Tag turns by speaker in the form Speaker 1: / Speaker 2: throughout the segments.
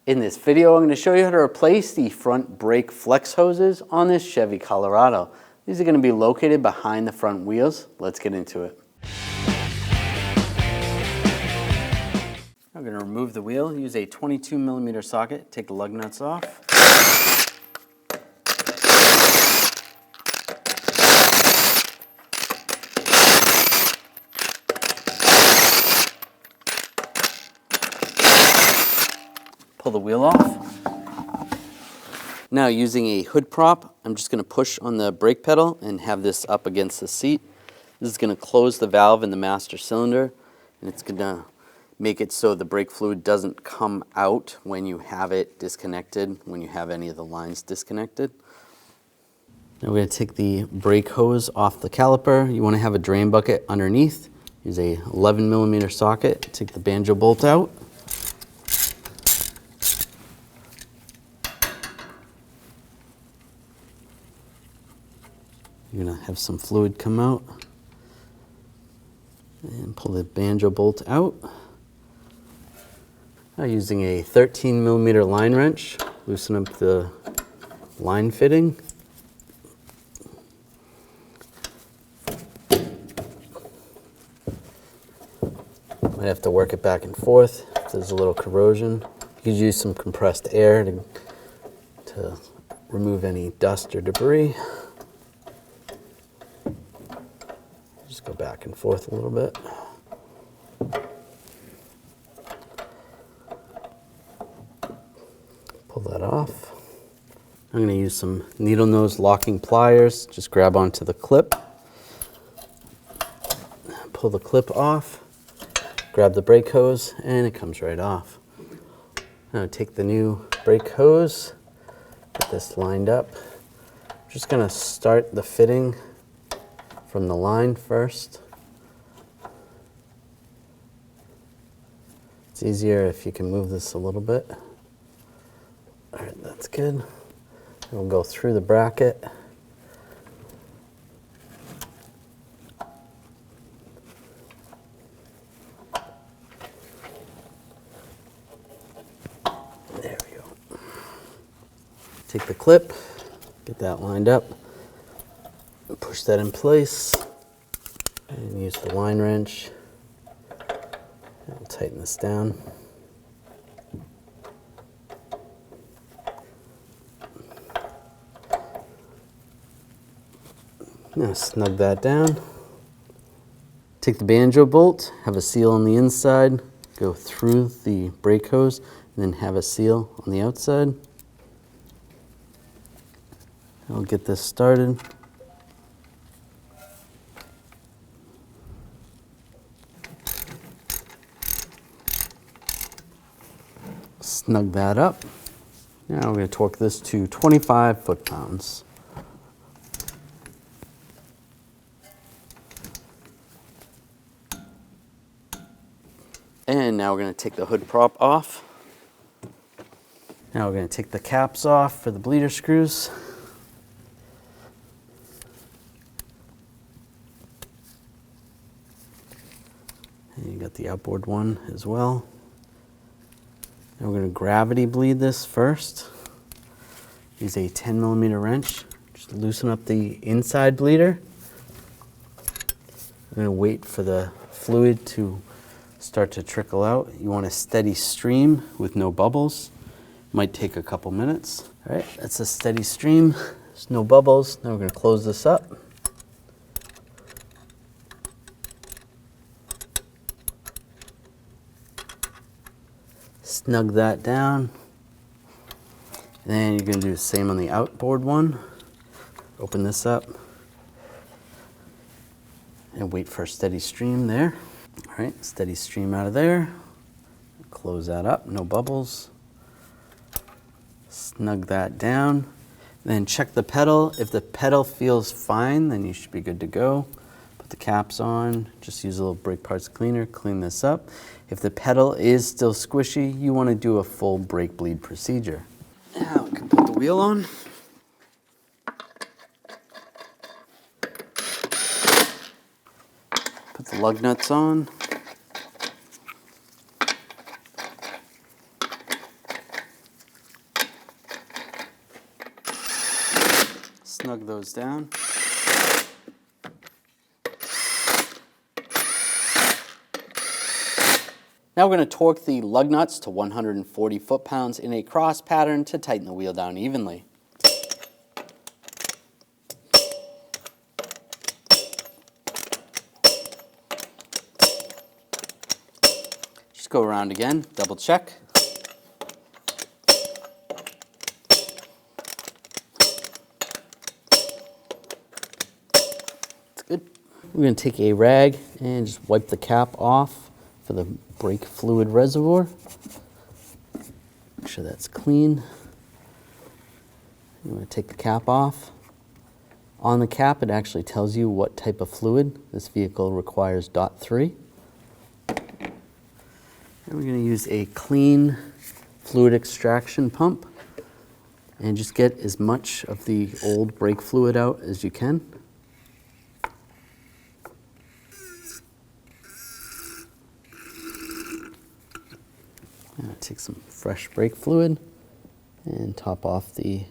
Speaker 1: In this video, I'm going to show you how to replace the front brake flex hoses on this Chevy Colorado. These are going to be located behind the front wheels. Let's get into it. I'm going to remove the wheel, use a 22mm socket, take the lug nuts off. Pull the wheel off. Now using a hood prop, I'm just going to push on the brake pedal and have this up against the seat. This is going to close the valve in the master cylinder, and it's going to make it so the brake fluid doesn't come out when you have it disconnected, when you have any of the lines disconnected. Now we're going to take the brake hose off the caliper. You want to have a drain bucket underneath. Use a 11mm socket. Take the banjo bolt out. You're going to have some fluid come out and pull the banjo bolt out. Now using a 13mm line wrench, loosen up the line fitting. Might have to work it back and forth if there's a little corrosion. You could use some compressed air to remove any dust or debris. Just go back and forth a little bit. Pull that off. I'm going to use some needle nose locking pliers. Just grab onto the clip. Pull the clip off. Grab the brake hose and it comes right off. Now take the new brake hose, get this lined up. I'm just going to start the fitting from the line first. It's easier if you can move this a little bit. All right, that's good. We'll go through the bracket. There we go. Take the clip, get that lined up. Push that in place and use the line wrench and tighten this down. Now snug that down. Take the banjo bolt, have a seal on the inside, go through the brake hose, and then have a seal on the outside. I'll get this started. Snug that up. Now we're going to torque this to 25 foot-pounds. And now we're going to take the hood prop off. Now we're going to take the caps off for the bleeder screws. And you got the outboard one as well. Now we're going to gravity bleed this first. Use a 10mm wrench. Just loosen up the inside bleeder. I'm going to wait for the fluid to start to trickle out. You want a steady stream with no bubbles. Might take a couple minutes. All right, that's a steady stream. There's no bubbles. Now we're going to close this up. Snug that down. And then you're going to do the same on the outboard one. Open this up and wait for a steady stream there. All right, steady stream out of there. Close that up, no bubbles. Snug that down. Then check the pedal. If the pedal feels fine, then you should be good to go. Put the caps on, just use a little brake parts cleaner, clean this up. If the pedal is still squishy, you want to do a full brake bleed procedure. Now we can put the wheel on. Put the lug nuts on. snug those down. Now we're going to torque the lug nuts to 140 foot-pounds in a cross pattern to tighten the wheel down evenly. Just go around again, double check. It's good. We're going to take a rag and just wipe the cap off for the brake fluid reservoir. Make sure that's clean. I'm going to take the cap off. On the cap, it actually tells you what type of fluid. This vehicle requires DOT3. And we're going to use a clean fluid extraction pump and just get as much of the old brake fluid out as you can. Take some fresh brake fluid and top off the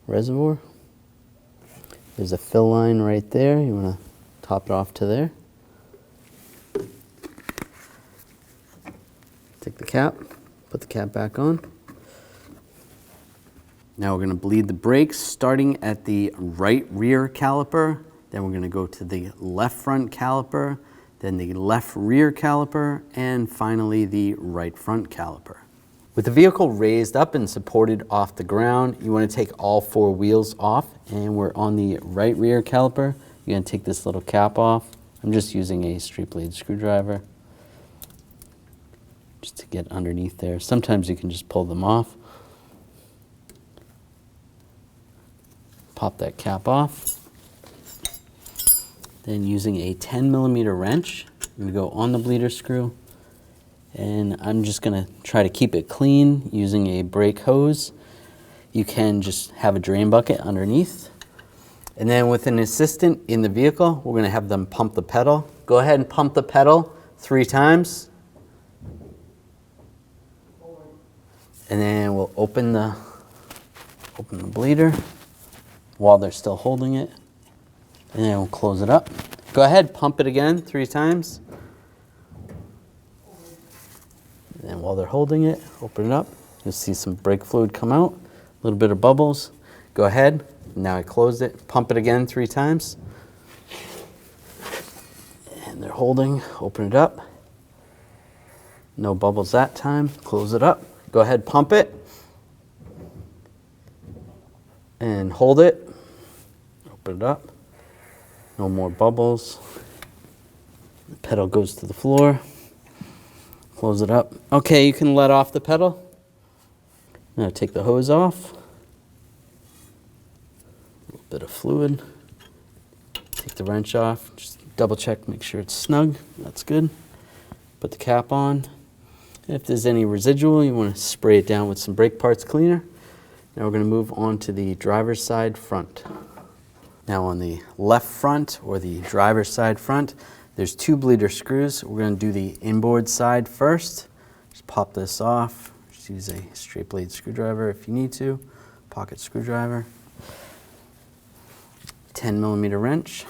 Speaker 1: reservoir. There's a fill line right there. You want to top it off to there. Take the cap, put the cap back on. Now we're going to bleed the brakes starting at the right rear caliper. Then we're going to go to the left front caliper, then the left rear caliper, and finally the right front caliper. With the vehicle raised up and supported off the ground, you want to take all four wheels off, and we're on the right rear caliper. You're going to take this little cap off. I'm just using a straight blade screwdriver just to get underneath there. Sometimes you can just pull them off. Pop that cap off. Then using a 10mm wrench, I'm going to go on the bleeder screw, and I'm just going to try to keep it clean using a brake hose. You can just have a drain bucket underneath. And then with an assistant in the vehicle, we're going to have them pump the pedal. Go ahead and pump the pedal 3 times. And then we'll open the bleeder while they're still holding it. And then we'll close it up. Go ahead, pump it again 3 times. And then while they're holding it, open it up. You'll see some brake fluid come out, a little bit of bubbles. Go ahead, now I closed it. Pump it again 3 times. And they're holding, open it up. No bubbles that time, close it up. Go ahead, pump it. And hold it. Open it up. No more bubbles. The pedal goes to the floor. Close it up. Okay, you can let off the pedal. Now take the hose off. A little bit of fluid. Take the wrench off. Just double check, make sure it's snug. That's good. Put the cap on. If there's any residual, you want to spray it down with some brake parts cleaner. Now we're going to move on to the driver's side front. Now on the left front, or the driver's side front, there's 2 bleeder screws. We're going to do the inboard side first. Just pop this off. Just use a straight blade screwdriver if you need to. Pocket screwdriver. 10mm wrench.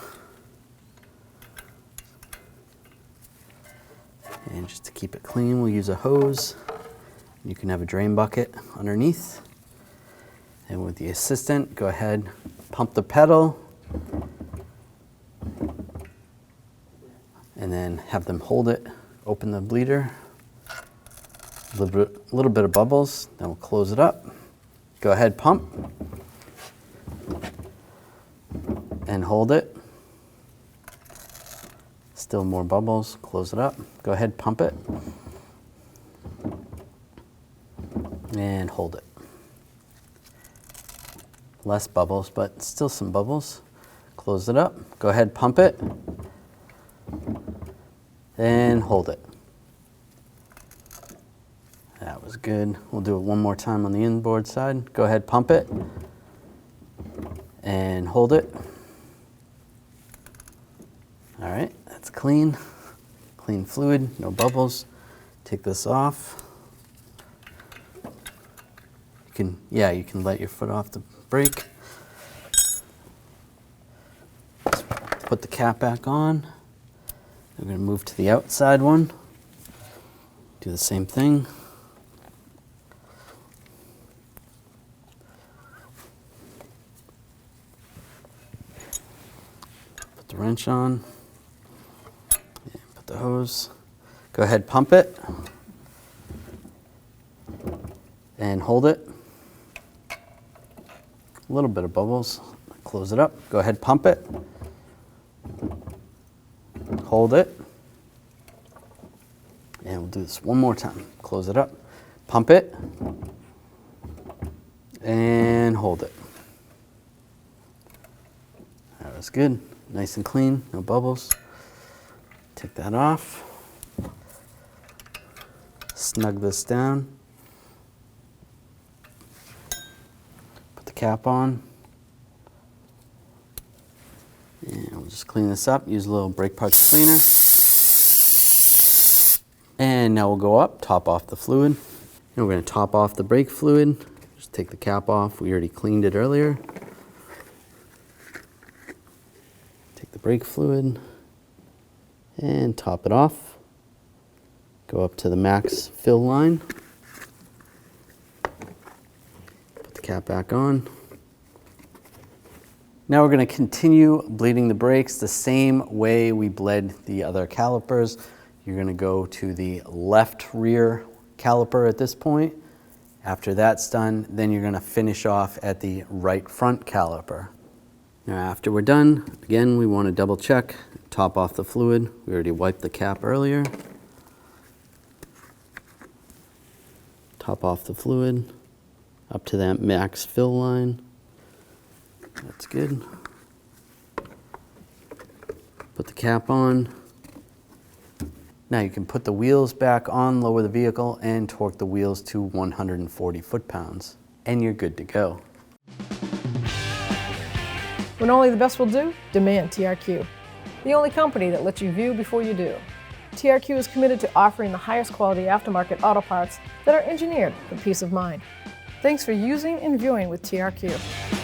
Speaker 1: And just to keep it clean, we'll use a hose. You can have a drain bucket underneath. And with the assistant, go ahead, pump the pedal. And then have them hold it, open the bleeder. A little bit of bubbles, then we'll close it up. Go ahead, pump. And hold it. Still more bubbles, close it up. Go ahead, pump it. And hold it. Less bubbles, but still some bubbles. Close it up. Go ahead, pump it. And hold it. That was good. We'll do it one more time on the inboard side. Go ahead, pump it. And hold it. All right, that's clean. Clean fluid, no bubbles. Take this off. You can let your foot off the brake. put the cap back on. We're going to move to the outside one. Do the same thing. Put the wrench on. And put the hose. Go ahead, pump it. And hold it. A little bit of bubbles. Close it up. Go ahead, pump it. Hold it. And we'll do this one more time. Close it up. Pump it. And hold it. That was good. Nice and clean. No bubbles. Take that off. Snug this down. Put the cap on. And we'll just clean this up. Use a little brake parts cleaner. And now we'll go up, top off the fluid. And we're going to top off the brake fluid. Just take the cap off. We already cleaned it earlier. Take the brake fluid and top it off. Go up to the max fill line. Put the cap back on. Now we're going to continue bleeding the brakes the same way we bled the other calipers. You're going to go to the left rear caliper at this point. After that's done, then you're going to finish off at the right front caliper. Now after we're done, again, we want to double check, top off the fluid. We already wiped the cap earlier. Top off the fluid, up to that max fill line. That's good. Put the cap on. Now you can put the wheels back on, lower the vehicle, and torque the wheels to 140 foot-pounds. And you're good to go.
Speaker 2: When only the best will do, demand TRQ. The only company that lets you view before you do. TRQ is committed to offering the highest quality aftermarket auto parts that are engineered for peace of mind. Thanks for using and viewing with TRQ.